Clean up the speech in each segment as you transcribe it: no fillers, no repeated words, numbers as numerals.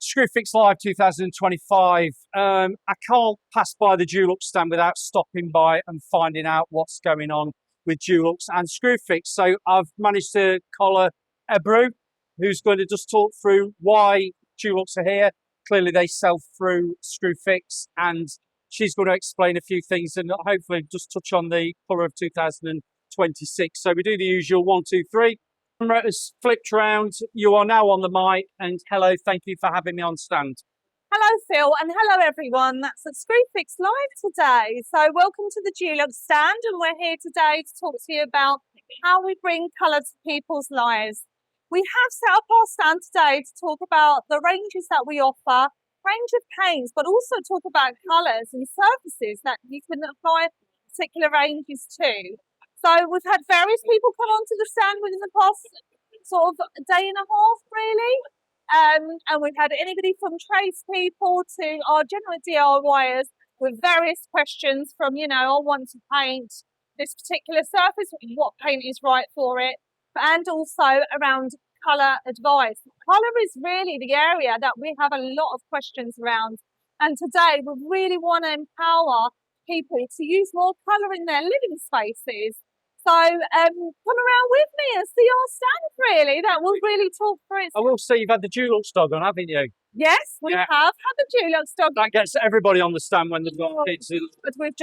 ScrewFix Live 2025. I can't pass by the Dulux stand without stopping by and finding out what's going on with Dulux and ScrewFix. So I've managed to collar Ebru, who's going to just talk through why Dulux are here. Clearly they sell through ScrewFix, and she's going to explain a few things and hopefully just touch on the colour of 2026. So we do the usual 1, 2, 3. Camera has flipped round. You are now on the mic, and hello, thank you for having me on stand. Hello Phil, and hello everyone. That's at ScrewFix Live today. So welcome to the Dulux stand, and we're here today to talk to you about how we bring colour to people's lives. We have set up our stand today to talk about the ranges that we offer, range of paints, but also talk about colours and surfaces that you can apply particular ranges to. So we've had various people come onto the stand within the past sort of day and a half, really. And we've had anybody from tradespeople to our general DIYers with various questions from, I want to paint this particular surface, what paint is right for it, and also around colour advice. Colour is really the area that we have a lot of questions around. And today we really want to empower people to use more colour in their living spaces. So come around with me and see our stand, really. That will really talk through it. I will say you've had the Dulux dog on, haven't you? Yes, we have had the Dulux dog. That gets everybody on the stand when they've got kids.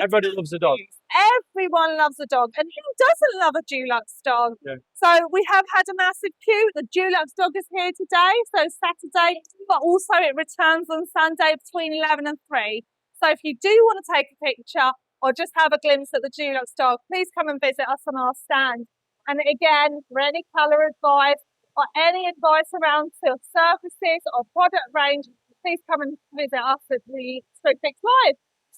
Everybody loves a dog. Everyone loves a dog. And who doesn't love a Dulux dog? Yeah. So we have had a massive queue. The Dulux dog is here today, so Saturday, but also it returns on Sunday between 11 and 3. So if you do want to take a picture or just have a glimpse at the Dulux dog, please come and visit us on our stand. And again, for any colour advice or any advice around surfaces or product range, please come and visit us at the ScrewFix Live.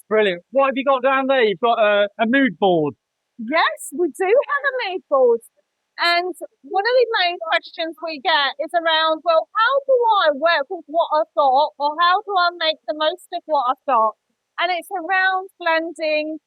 Brilliant. What have you got down there? You've got a mood board. Yes, we do have a mood board. And one of the main questions we get is around, well, how do I work with what I've got, or how do I make the most of what I've got? And it's around blending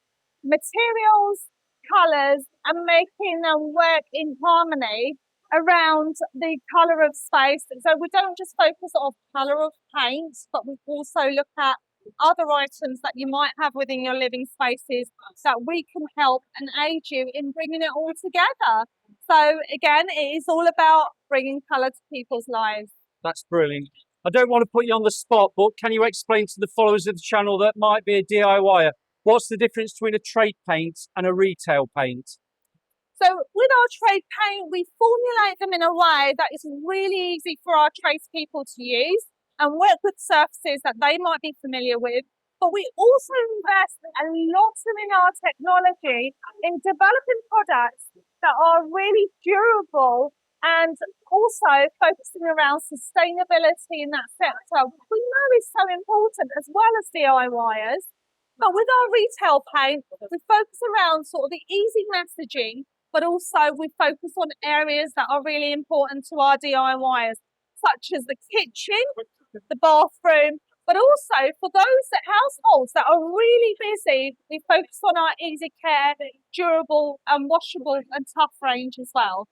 materials, colours, and making them work in harmony around the colour of space. So we don't just focus on colour of paint, but we also look at other items that you might have within your living spaces that we can help and aid you in bringing it all together. So again, it is all about bringing colour to people's lives. That's brilliant. I don't want to put you on the spot, but can you explain to the followers of the channel that might be a DIYer, what's the difference between a trade paint and a retail paint? So with our trade paint, we formulate them in a way that is really easy for our tradespeople to use and work with surfaces that they might be familiar with. But we also invest a lot in our technology in developing products that are really durable and also focusing around sustainability in that sector, which we know is so important as well as DIYers. But with our retail paint, we focus around sort of the easy messaging, but also we focus on areas that are really important to our DIYers, such as the kitchen, the bathroom, but also for those households that are really busy, we focus on our easy care, durable and washable and tough range as well.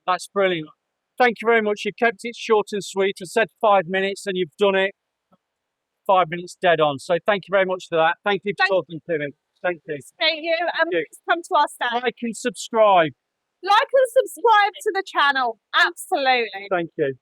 That's brilliant. Thank you very much. You kept it short and sweet. I said 5 minutes and you've done it 5 minutes dead on. So thank you very much for that. Thank you for talking to me. Thank you. Thank you. Please come to our stand. Like and subscribe. Like and subscribe to the channel. Absolutely. Thank you.